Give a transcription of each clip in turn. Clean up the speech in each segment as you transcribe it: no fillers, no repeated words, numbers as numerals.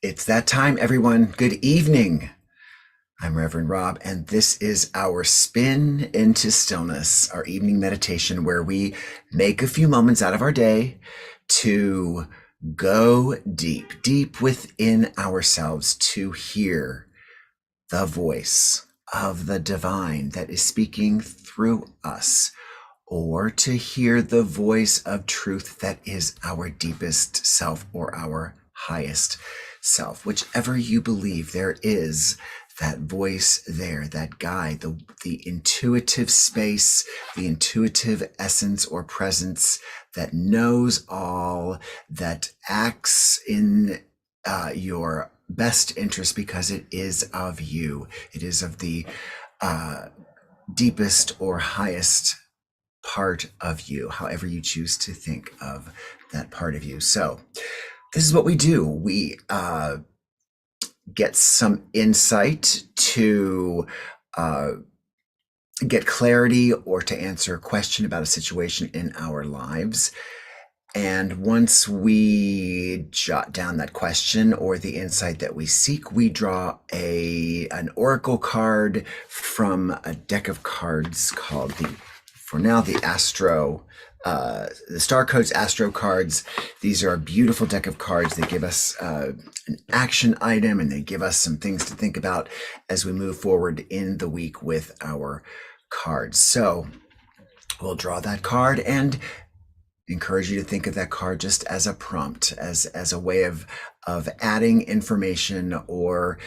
It's that time, everyone. Good evening. I'm Reverend Rob, and this is our Spin into Stillness, our evening meditation where we make a few moments out of our day to go deep, deep within ourselves to hear the voice of the divine that is speaking through us, or to hear the voice of truth that is our deepest self or our highest self. Whichever you believe, there is that voice there, that guide, the intuitive space, the intuitive essence or presence that knows all, that acts in your best interest because it is of you. It is of the uh, deepest or highest part of you, however you choose to think of that part of you. So, this is what we do. We get some insight to uh, get clarity or to answer a question about a situation in our lives. And once we jot down that question or the insight that we seek, we draw an oracle card from a deck of cards called for now, the Star Codes Astro cards. These are a beautiful deck of cards. They give us an action item and they give us some things to think about as we move forward in the week with our cards. So we'll draw that card and encourage you to think of that card just as a prompt, as a way of adding information or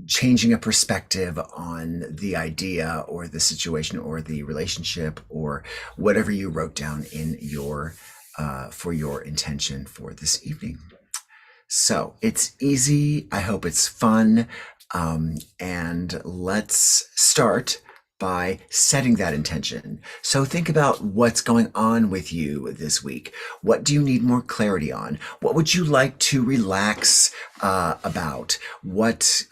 changing a perspective on the idea or the situation or the relationship or whatever you wrote down in your for your intention for this evening. So it's easy. I hope it's fun. And let's start by setting that intention. So think about what's going on with you this week. What do you need more clarity on? What would you like to relax about? What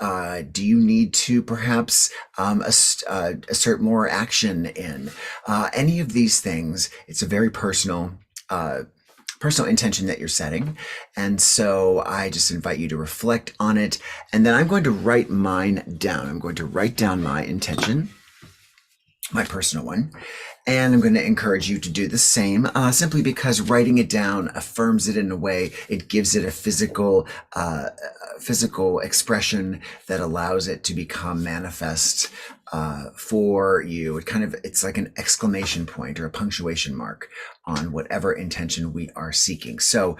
do you need to perhaps assert more action in? Any of these things, it's a very personal intention that you're setting. And so I just invite you to reflect on it. And then I'm going to write mine down. I'm going to write down my intention, my personal one. And I'm going to encourage you to do the same, simply because writing it down affirms it in a way. It gives it a physical expression that allows it to become manifest for you. It's like an exclamation point or a punctuation mark on whatever intention we are seeking. So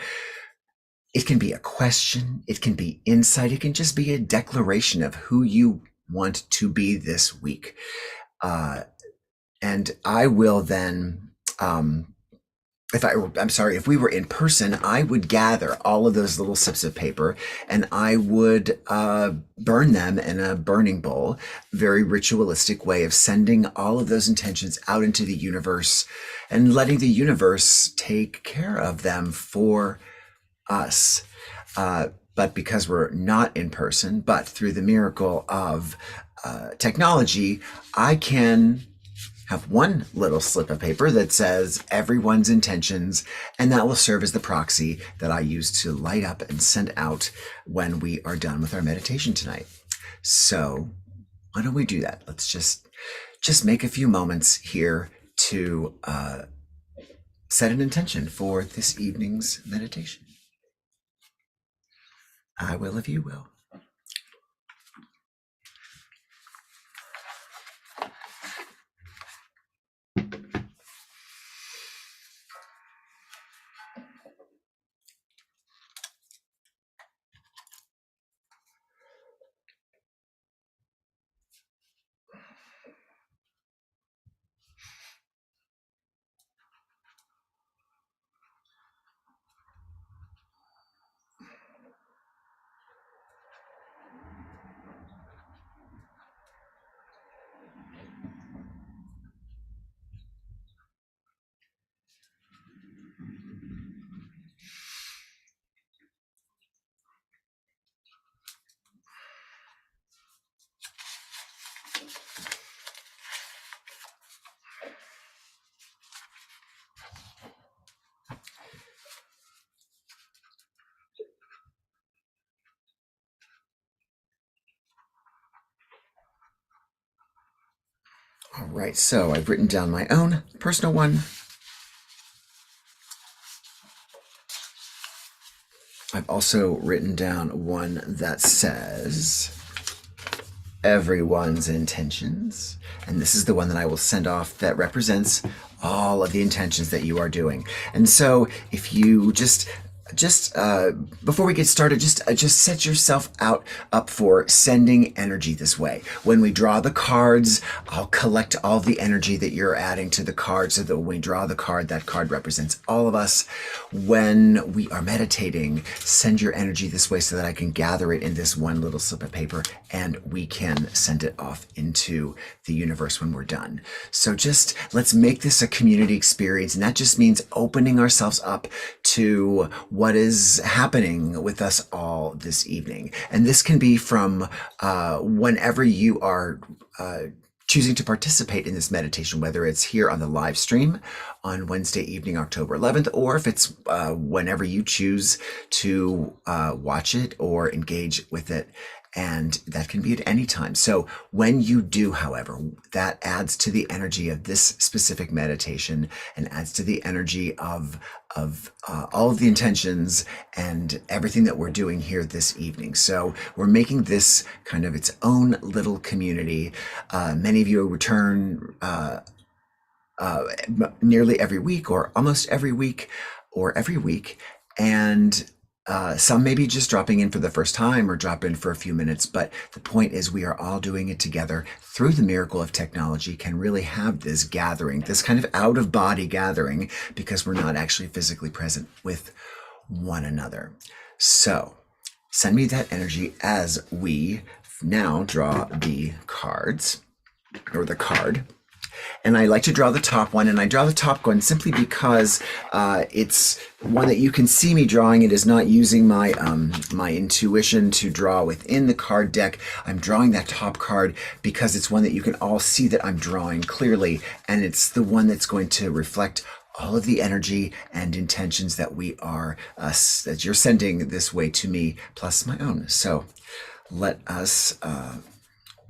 it can be a question, it can be insight, it can just be a declaration of who you want to be this week. And I will then, if we were in person, I would gather all of those little sips of paper and I would burn them in a burning bowl. Very ritualistic way of sending all of those intentions out into the universe and letting the universe take care of them for us. But because we're not in person, but through the miracle of technology, I can have one little slip of paper that says everyone's intentions, and that will serve as the proxy that I use to light up and send out when we are done with our meditation tonight. So why don't we do that? Let's just make a few moments here to set an intention for this evening's meditation. I will if you will. right, so I've written down my own personal one. I've also written down one that says everyone's intentions. And this is the one that I will send off that represents all of the intentions that you are doing. And so if you just before we get started, just set yourself up for sending energy this way. When we draw the cards, I'll collect all the energy that you're adding to the card, so that when we draw the card, that card represents all of us. When we are meditating, send your energy this way so that I can gather it in this one little slip of paper, and we can send it off into the universe when we're done. So just let's make this a community experience, and that just means opening ourselves up to what is happening with us all this evening. And this can be from whenever you are choosing to participate in this meditation, whether it's here on the live stream on Wednesday evening, October 11th, or if it's whenever you choose to watch it or engage with it. And that can be at any time. So when you do, however, that adds to the energy of this specific meditation and adds to the energy of all of the intentions and everything that we're doing here this evening. So we're making this kind of its own little community. Many of you return nearly every week, or almost every week, or every week. And some may be just dropping in for the first time or drop in for a few minutes, but the point is we are all doing it together through the miracle of technology, can really have this gathering, this kind of out-of-body gathering, because we're not actually physically present with one another. So send me that energy as we now draw the cards, or the card. And I like to draw the top one, and I draw the top one simply because it's one that you can see me drawing. It is not using my my intuition to draw within the card deck. I'm drawing that top card because it's one that you can all see that I'm drawing clearly, and it's the one that's going to reflect all of the energy and intentions that we are that you're sending this way to me, plus my own. So let us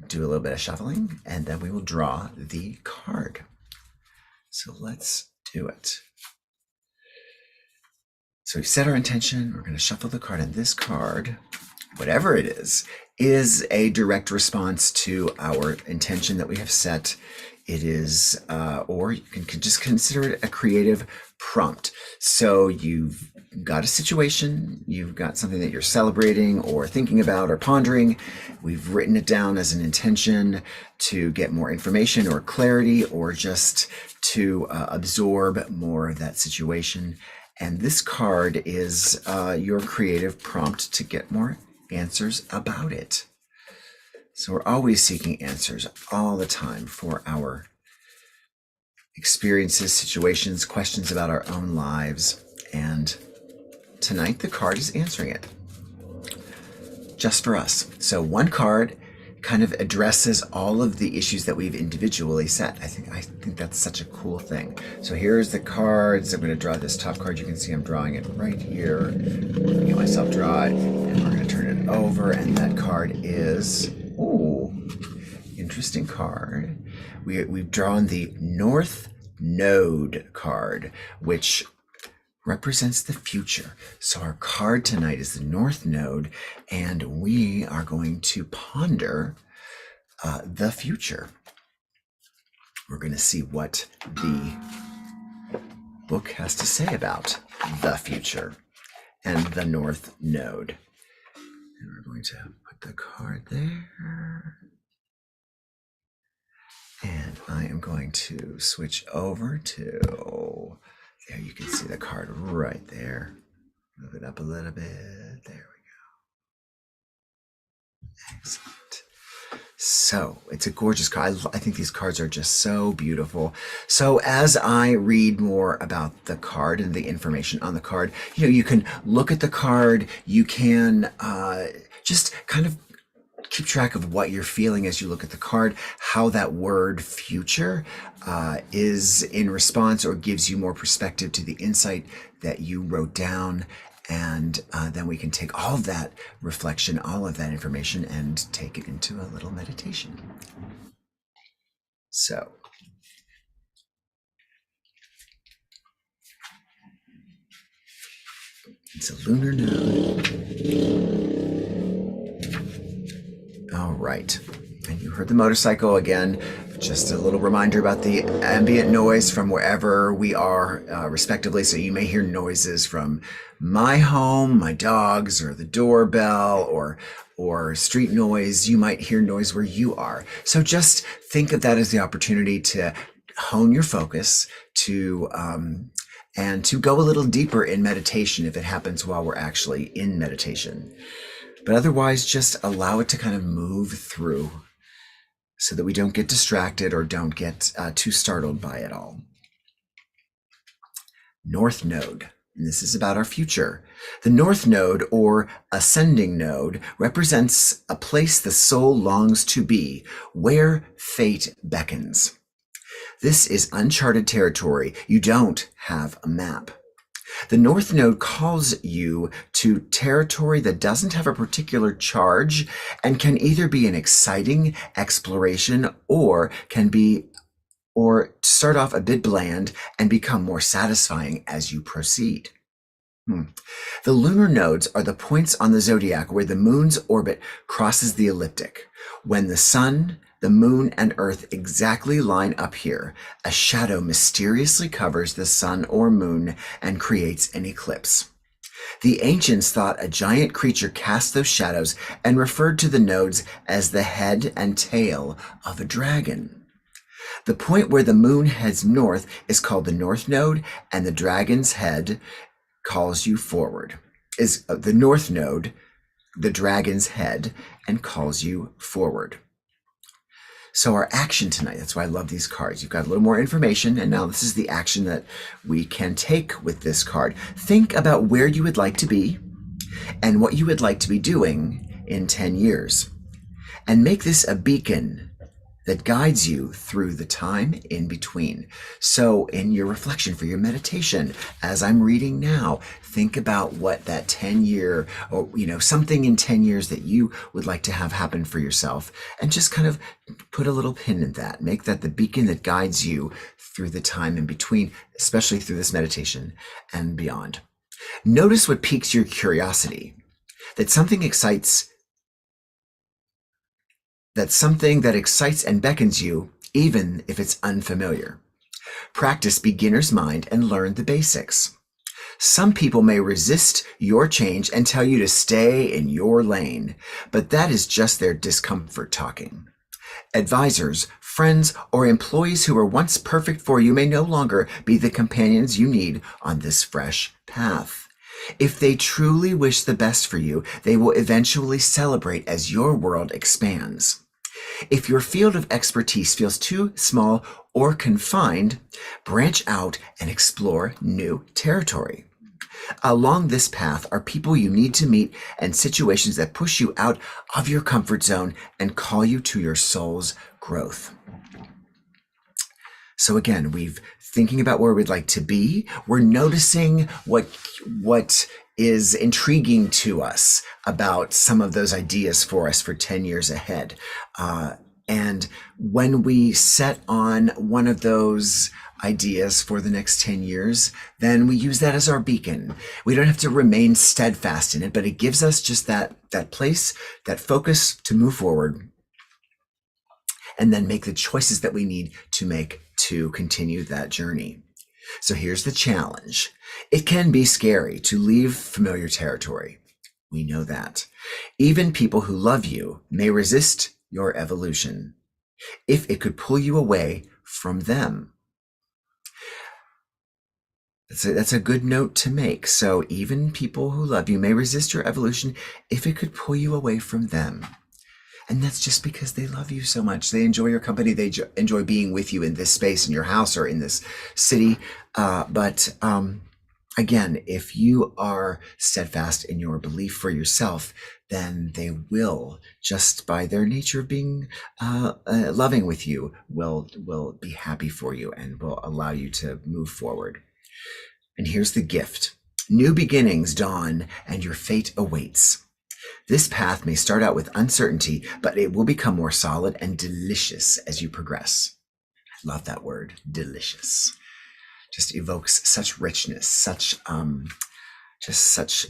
do a little bit of shuffling, and then we will draw the card. So let's do it. So we've set our intention. We're going to shuffle the card, and this card, whatever it is a direct response to our intention that we have set. It is, or you can just consider it a creative prompt. So you've got a situation, you've got something that you're celebrating or thinking about or pondering. We've written it down as an intention to get more information or clarity, or just to absorb more of that situation. And this card is your creative prompt to get more answers about it. So we're always seeking answers all the time for our experiences, situations, questions about our own lives. And tonight the card is answering it just for us. So one card kind of addresses all of the issues that we've individually set. I think that's such a cool thing. So here's the cards. I'm going to draw this top card. You can see I'm drawing it right here. I'm going to get myself draw it, and we're going to turn it over. And that card is, ooh, interesting card. We've drawn the North Node card, which represents the future. So our card tonight is the North Node, and we are going to ponder the future. We're going to see what the book has to say about the future and the North Node. And we're going to put the card there. And I am going to switch over to, there you can see the card right there. Move it up a little bit. There we go. Excellent. So it's a gorgeous card. I think these cards are just so beautiful. So as I read more about the card and the information on the card, you can look at the card. You can just kind of keep track of what you're feeling as you look at the card, how that word future is in response or gives you more perspective to the insight that you wrote down. And then we can take all of that reflection, all of that information, and take it into a little meditation. So It's a lunar node. All right. And you heard the motorcycle again. Just a little reminder about the ambient noise from wherever we are, respectively. So you may hear noises from my home, my dogs, or the doorbell, or street noise. You might hear noise where you are. So just think of that as the opportunity to hone your focus, to and to go a little deeper in meditation if it happens while we're actually in meditation. But otherwise, just allow it to kind of move through so that we don't get distracted or don't get too startled by it all. North Node, and this is about our future. The North Node, or ascending node, represents a place the soul longs to be, where fate beckons. This is uncharted territory. You don't have a map. The North Node calls you to territory that doesn't have a particular charge and can either be an exciting exploration or start off a bit bland and become more satisfying as you proceed. The lunar nodes are the points on the zodiac where the moon's orbit crosses the ecliptic. When the sun, the moon, and earth exactly line up here, a shadow mysteriously covers the sun or moon and creates an eclipse. The ancients thought a giant creature cast those shadows and referred to the nodes as the head and tail of a dragon. The point where the moon heads north is called the North Node, and the dragon's head calls you forward. Is the North Node, the dragon's head, and calls you forward. So our action tonight, that's why I love these cards. You've got a little more information, and now this is the action that we can take with this card. Think about where you would like to be and what you would like to be doing in 10 years. And make this a beacon that guides you through the time in between. So in your reflection for your meditation, as I'm reading now, think about what that 10-year or something in 10 years that you would like to have happen for yourself, and just kind of put a little pin in that. Make that the beacon that guides you through the time in between, especially through this meditation and beyond. Notice what piques your curiosity. That's something that excites and beckons you, even if it's unfamiliar. Practice beginner's mind and learn the basics. Some people may resist your change and tell you to stay in your lane, but that is just their discomfort talking. Advisors, friends, or employees who were once perfect for you may no longer be the companions you need on this fresh path. If they truly wish the best for you, they will eventually celebrate as your world expands. If your field of expertise feels too small or confined, branch out and explore new territory. Along this path are people you need to meet and situations that push you out of your comfort zone and call you to your soul's growth. So again, we've thinking about where we'd like to be. We're noticing what is intriguing to us about some of those ideas for us for 10 years ahead. And when we set on one of those ideas for the next 10 years, then we use that as our beacon. We don't have to remain steadfast in it, but it gives us just that place, that focus to move forward, and then make the choices that we need to make to continue that journey. So here's the challenge. It can be scary to leave familiar territory. We know that. Even people who love you may resist your evolution if it could pull you away from them. That's a good note to make. So even people who love you may resist your evolution if it could pull you away from them. And that's just because they love you so much. They enjoy your company. They enjoy being with you in this space, in your house, or in this city. But again, if you are steadfast in your belief for yourself, then they will, just by their nature of being loving with you, will be happy for you and will allow you to move forward. And here's the gift. New beginnings dawn and your fate awaits. This path may start out with uncertainty, but it will become more solid and delicious as you progress. I love that word, delicious. Just evokes such richness, such just such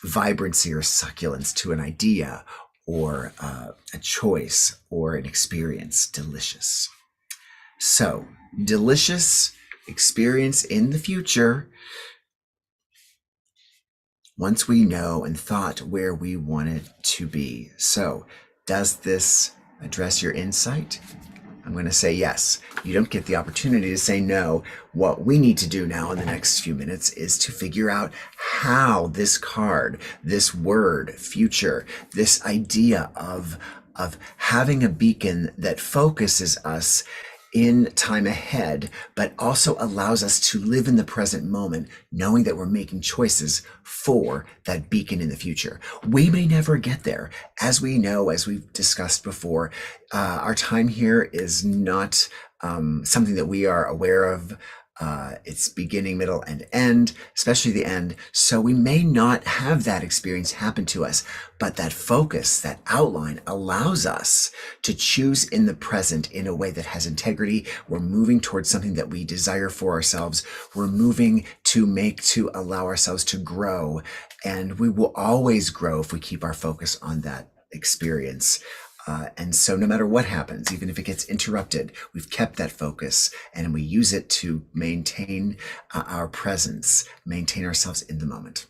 vibrancy or succulence to an idea or a choice or an experience. Delicious. So, delicious experience in the future once we know and thought where we want it to be. So, does this address your insight? I'm going to say yes. You don't get the opportunity to say no. What we need to do now in the next few minutes is to figure out how this card, this word, future, this idea of having a beacon that focuses us in time ahead, but also allows us to live in the present moment, knowing that we're making choices for that beacon in the future. We may never get there. As we know, as we've discussed before, our time here is not something that we are aware of. It's beginning, middle, and end, especially the end. So we may not have that experience happen to us, but that focus, that outline allows us to choose in the present in a way that has integrity. We're moving towards something that we desire for ourselves. We're moving to allow ourselves to grow. And we will always grow if we keep our focus on that experience. And so no matter what happens, even if it gets interrupted, we've kept that focus and we use it to maintain our presence, maintain ourselves in the moment.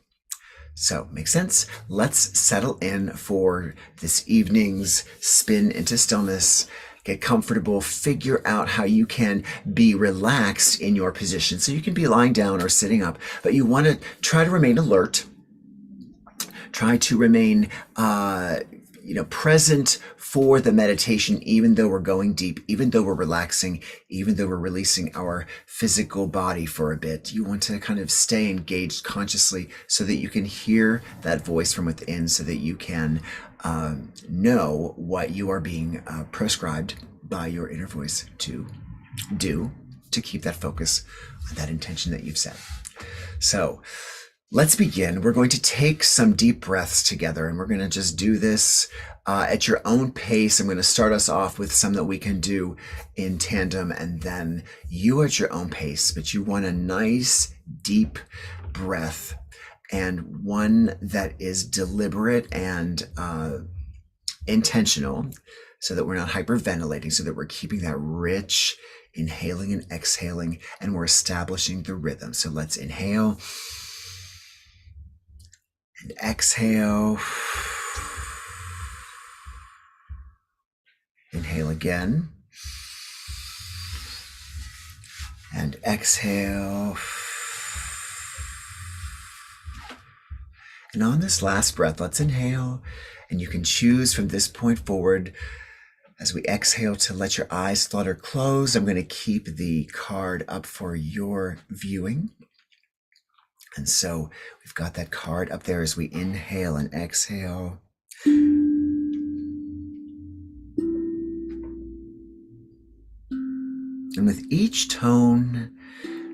So, makes sense? Let's settle in for this evening's spin into stillness. Get comfortable, figure out how you can be relaxed in your position. So you can be lying down or sitting up, but you want to try to remain alert. Try to remain present for the meditation, even though we're going deep, even though we're relaxing, even though we're releasing our physical body for a bit. You want to kind of stay engaged consciously so that you can hear that voice from within, so that you can know what you are being prescribed by your inner voice to do to keep that focus on that intention that you've set. So let's begin. We're going to take some deep breaths together, and we're going to just do this at your own pace. I'm going to start us off with some that we can do in tandem, and then you at your own pace. But you want a nice, deep breath, and one that is deliberate and intentional, so that we're not hyperventilating, so that we're keeping that rich inhaling and exhaling, and we're establishing the rhythm. So let's inhale and exhale. Inhale again. And exhale. And on this last breath, let's inhale. And you can choose from this point forward, as we exhale, to let your eyes flutter closed. I'm going to keep the card up for your viewing. And so we've got that card up there as we inhale and exhale. And with each tone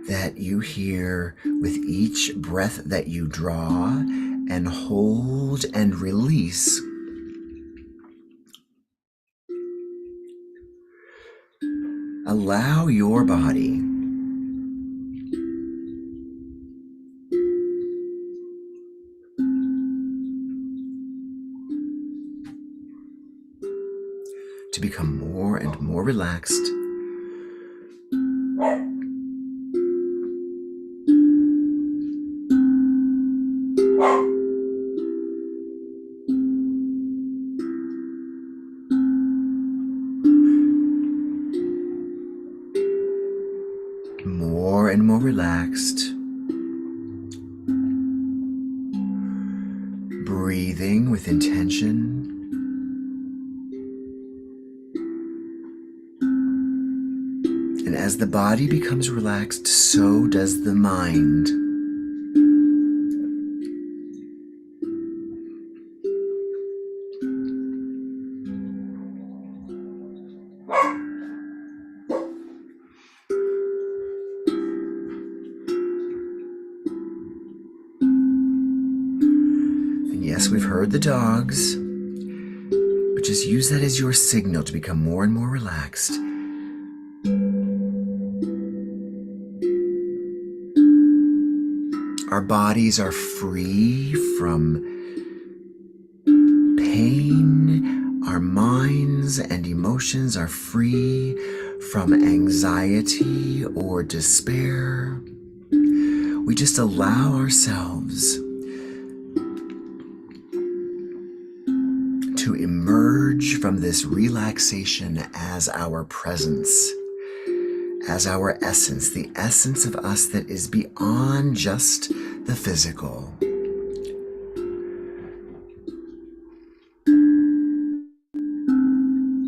that you hear, with each breath that you draw and hold and release, allow your body to become more and more relaxed, more and more relaxed, breathing with intention. And as the body becomes relaxed, so does the mind. And yes, we've heard the dogs, but just use that as your signal to become more and more relaxed. Our bodies are free from pain. Our minds and emotions are free from anxiety or despair. We just allow ourselves to emerge from this relaxation as our presence, as our essence, the essence of us that is beyond just the physical.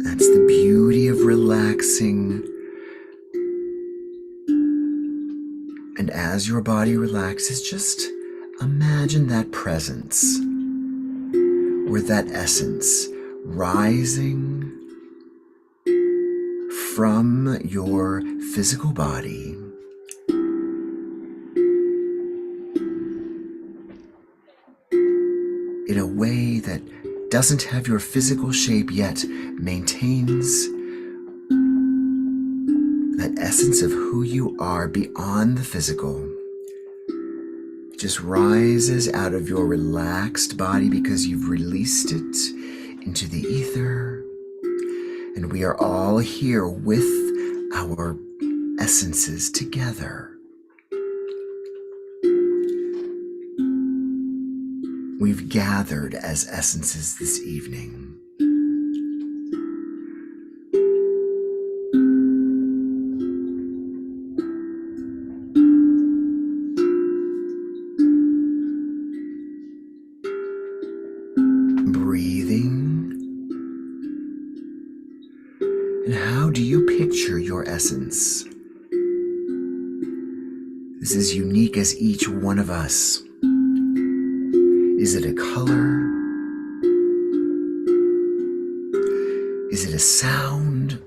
That's the beauty of relaxing. And as your body relaxes, just imagine that presence or that essence rising from your physical body in a way that doesn't have your physical shape yet maintains that essence of who you are beyond the physical. It just rises out of your relaxed body because you've released it into the ether. And we are all here with our essences together. We've gathered as essences this evening. Breathing. And how do you picture your essence? This is unique as each one of us. Is it a color? Is it a sound?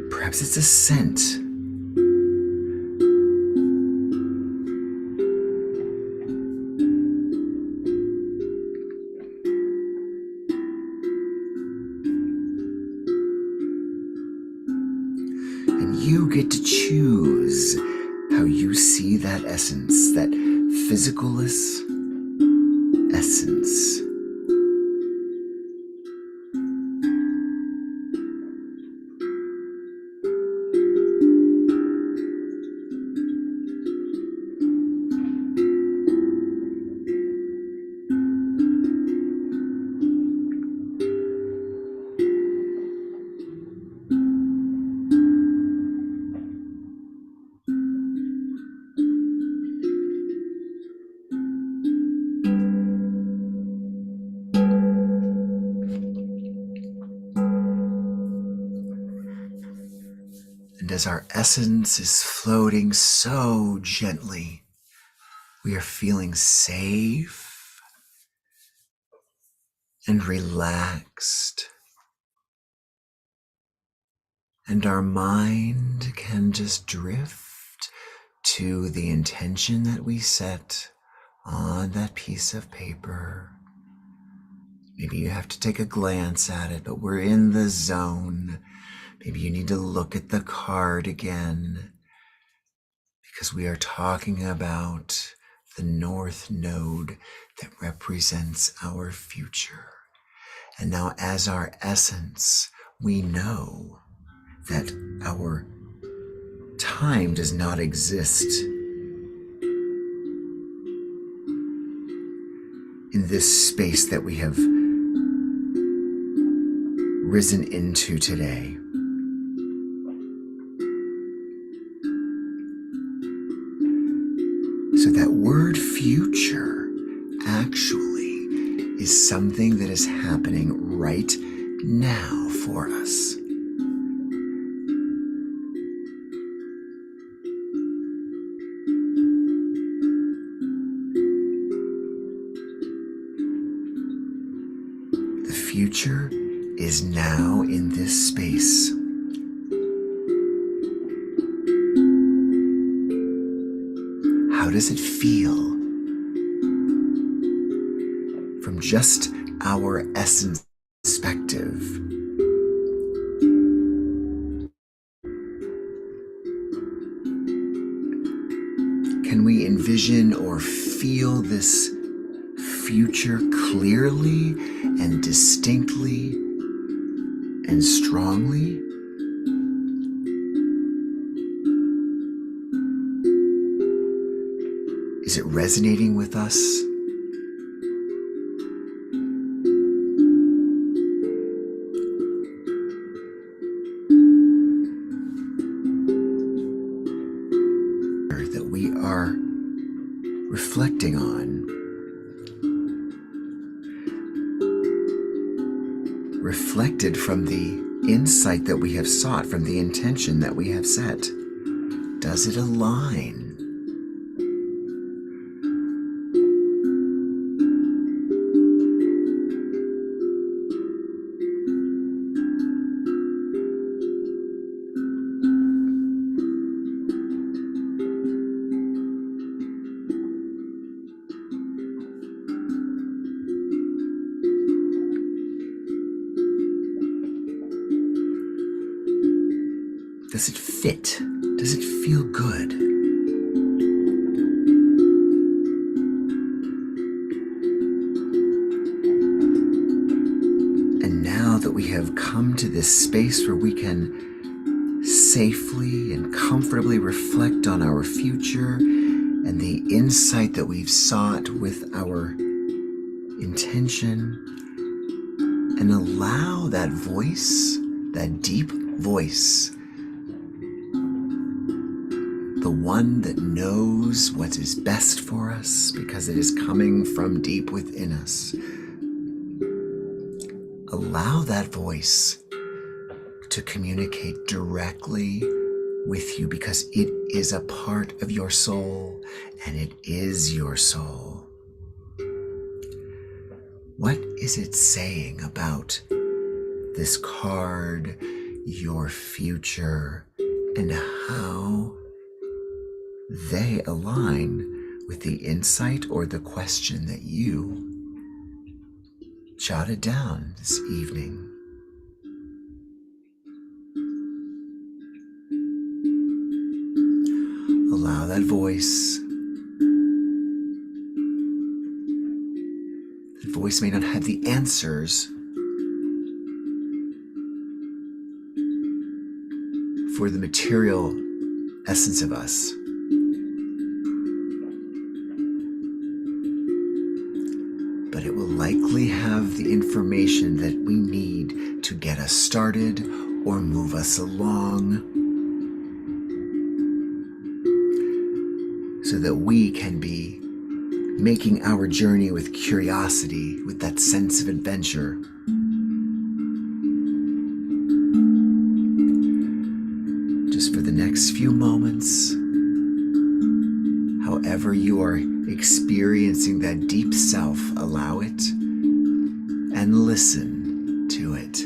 Perhaps it's a scent. And you get to choose how you see that essence, that physicalist essence. And as our essence is floating so gently, we are feeling safe and relaxed. And our mind can just drift to the intention that we set on that piece of paper. Maybe you have to take a glance at it, but we're in the zone. Maybe you need to look at the card again, because we are talking about the North Node that represents our future. And now as our essence, we know that our time does not exist in this space that we have risen into today. So that word future actually is something that is happening right now for us. The future is now in this space. How does it feel from just our essence perspective? Can we envision or feel this future clearly and distinctly and strongly? Is it resonating with us? That we are reflecting on, reflected from the insight that we have sought, from the intention that we have set. Does it align? Does it fit? Does it feel good? And now that we have come to this space where we can safely and comfortably reflect on our future and the insight that we've sought with our intention, and allow that voice, that deep voice, the one that knows what is best for us because it is coming from deep within us. Allow that voice to communicate directly with you because it is a part of your soul and it is your soul. What is it saying about this card, your future, and how they align with the insight or the question that you jotted down this evening? Allow that voice. That voice may not have the answers for the material essence of us, but it will likely have the information that we need to get us started or move us along so that we can be making our journey with curiosity, with that sense of adventure. Just for the next few moments, however you are experiencing that deep self, allow it and listen to it.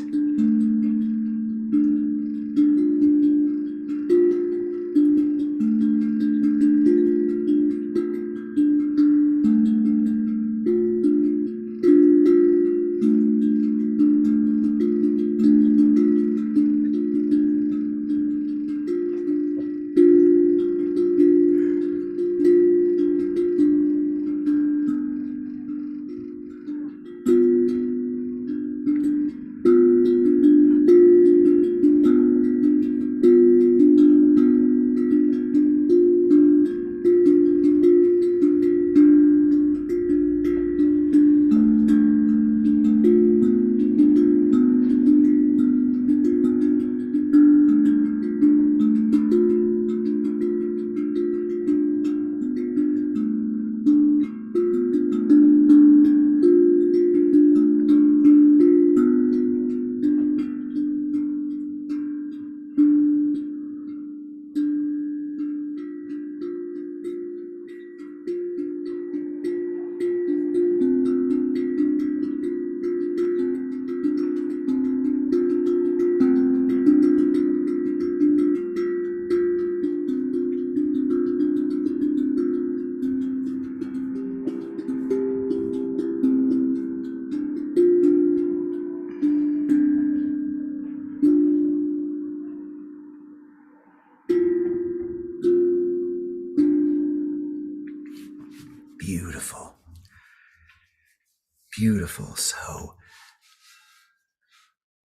Beautiful. So,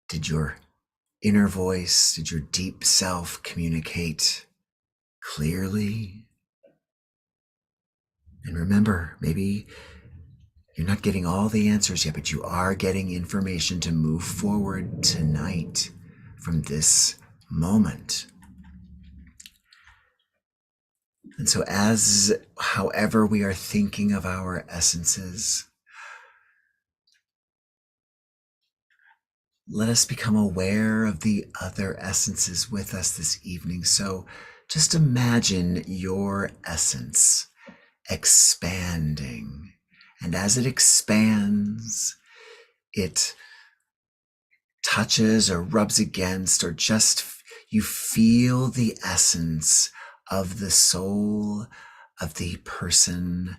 did your inner voice, did your deep self communicate clearly? And remember, maybe you're not getting all the answers yet, but you are getting information to move forward tonight from this moment. And so, however we are thinking of our essences, let us become aware of the other essences with us this evening. So just imagine your essence expanding. And as it expands, it touches or rubs against, or just you feel the essence of the soul of the person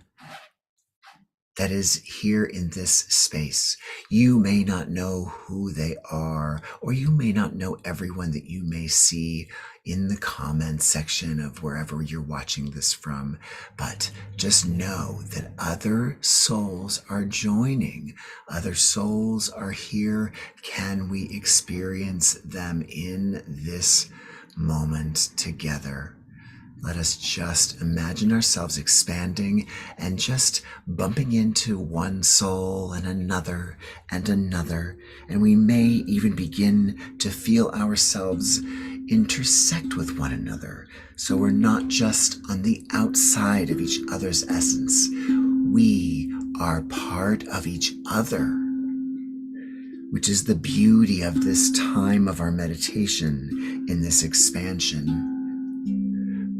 that is here in this space. You may not know who they are, or you may not know everyone that you may see in the comments section of wherever you're watching this from, but just know that other souls are joining. Other souls are here. Can we experience them in this moment together? Let us just imagine ourselves expanding and just bumping into one soul and another and another. And we may even begin to feel ourselves intersect with one another. So we're not just on the outside of each other's essence. We are part of each other, which is the beauty of this time of our meditation in this expansion.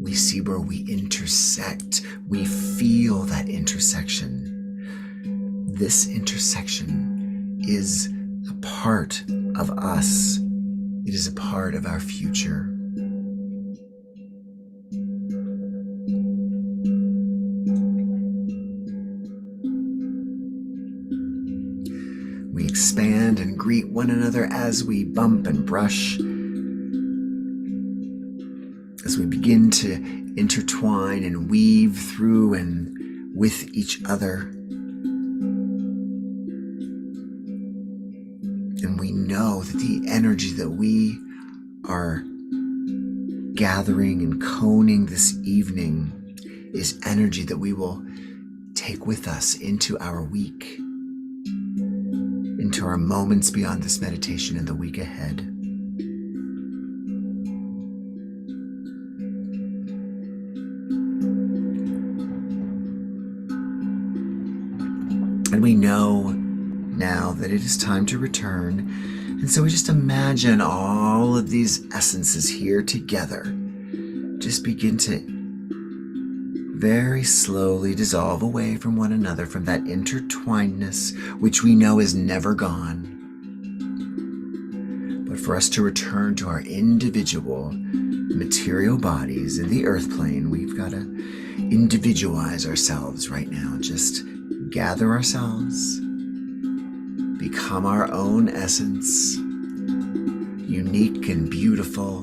We see where we intersect. We feel that intersection. This intersection is a part of us. It is a part of our future. We expand and greet one another as we bump and brush, as we begin to intertwine and weave through and with each other. And we know that the energy that we are gathering and coning this evening is energy that we will take with us into our week, into our moments beyond this meditation in the week ahead. And we know now that it is time to return. And so we just imagine all of these essences here together. Just begin to very slowly dissolve away from one another, from that intertwinedness, which we know is never gone. But for us to return to our individual material bodies in the earth plane, we've got to individualize ourselves right now. Just gather ourselves, become our own essence, unique and beautiful.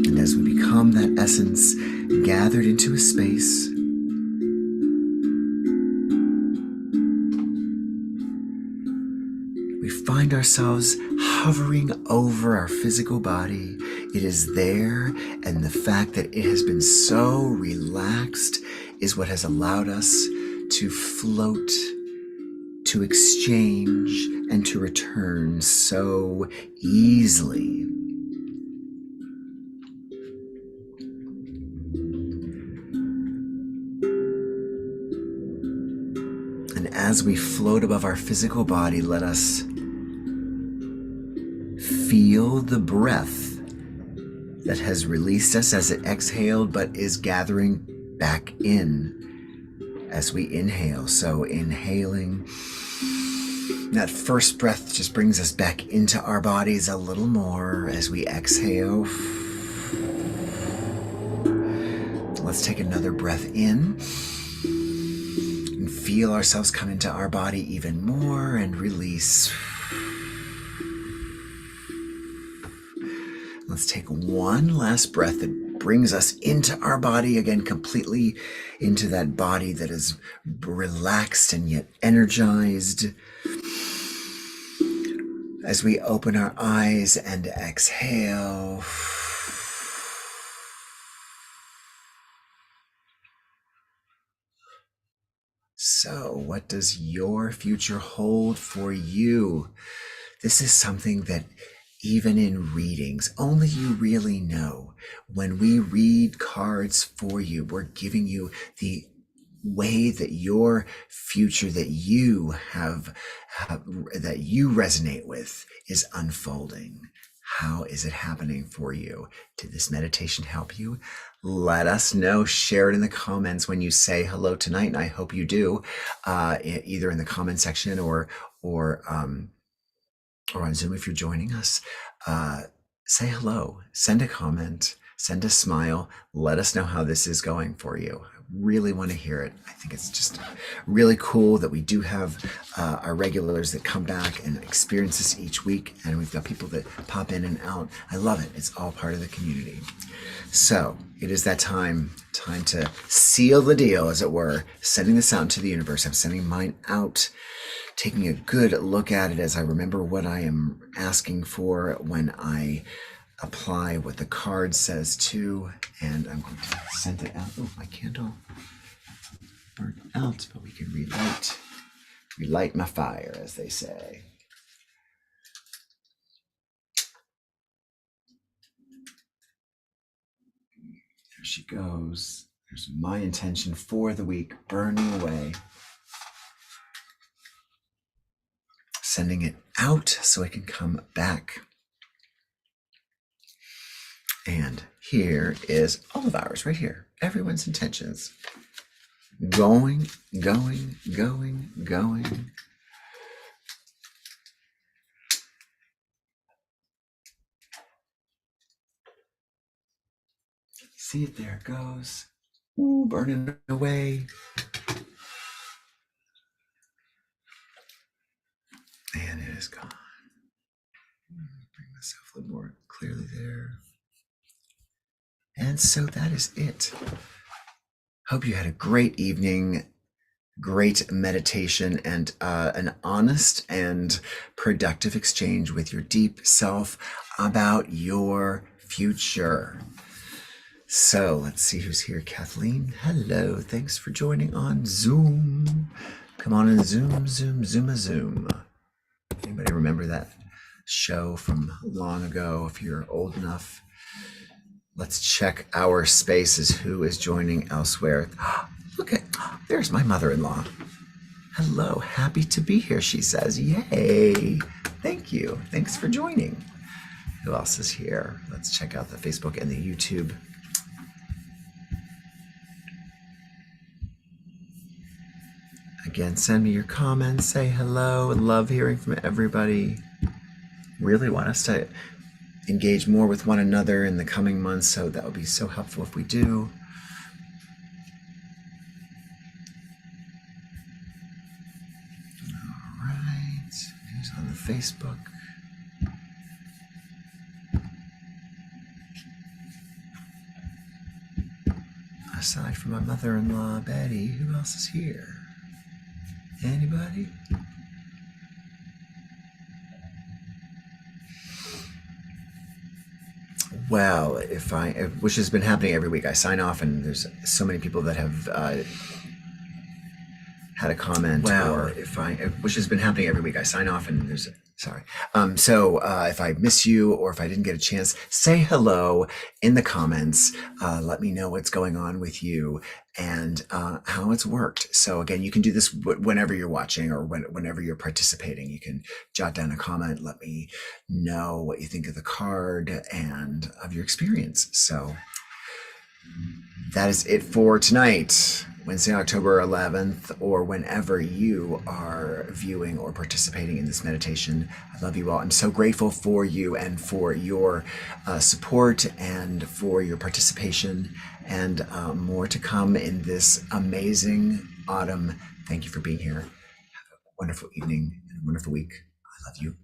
And as we become that essence gathered into a space, find ourselves hovering over our physical body. It is there, and the fact that it has been so relaxed is what has allowed us to float, to exchange, and to return so easily. And as we float above our physical body, let us feel the breath that has released us as it exhaled, but is gathering back in as we inhale. So inhaling, that first breath just brings us back into our bodies a little more. As we exhale, let's take another breath in and feel ourselves come into our body even more, and release. let's take one last breath that brings us into our body again, completely into that body that is relaxed and yet energized. As we open our eyes and exhale. So, what does your future hold for you? This is something that even in readings, only you really know. When we read cards for you, we're giving you the way that your future that you have that you resonate with is unfolding. How is it happening for you? Did this meditation help you? Let us know. Share it in the comments when you say hello tonight, and I hope you do, either in the comment section or on Zoom if you're joining us. Say hello, send a comment, send a smile. Let us know how this is going for you. I really want to hear it. I think it's just really cool that we do have our regulars that come back and experience this each week, and we've got people that pop in and out. I love it. It's all part of the community. So it is that time to seal the deal, as it were, sending this out into the universe. I'm sending mine out, taking a good look at it as I remember what I am asking for when I apply what the card says too, and I'm going to send it out. Oh, my candle burnt out, but we can relight my fire, as they say. There she goes. There's my intention for the week, burning away. Sending it out so it can come back. And here is all of ours right here. Everyone's intentions. Going, going, going, going. See it, there it goes. Ooh, burning away. And it is gone. Bring myself a little more clearly there. And so that is it. Hope you had a great evening, great meditation, and an honest and productive exchange with your deep self about your future. So let's see who's here. Kathleen, hello. Thanks for joining on Zoom. Come on and Zoom. Anybody remember that show from long ago? If you're old enough, let's check our spaces. Who is joining elsewhere? Look at, there's my mother-in-law. Hello, happy to be here, she says. Yay. Thank you. Thanks for joining. Who else is here? Let's check out the Facebook and the YouTube. Again, send me your comments, say hello. I love hearing from everybody. Really want us to engage more with one another in the coming months, so that would be so helpful if we do. All right, who's on the Facebook? Aside from my mother-in-law, Betty, who else is here? Anybody? Well, which has been happening every week, I sign off and there's so many people that have had a comment. Which has been happening every week, I sign off and there's, sorry. So if I miss you or if I didn't get a chance, say hello in the comments. Let me know what's going on with you and how it's worked. So again, you can do this whenever you're watching or whenever you're participating. You can jot down a comment, let me know what you think of the card and of your experience. So that is it for tonight, Wednesday, October 11th, or whenever you are viewing or participating in this meditation. I love you all. I'm so grateful for you and for your support and for your participation, and more to come in this amazing autumn. Thank you for being here. Have a wonderful evening and a wonderful week. I love you.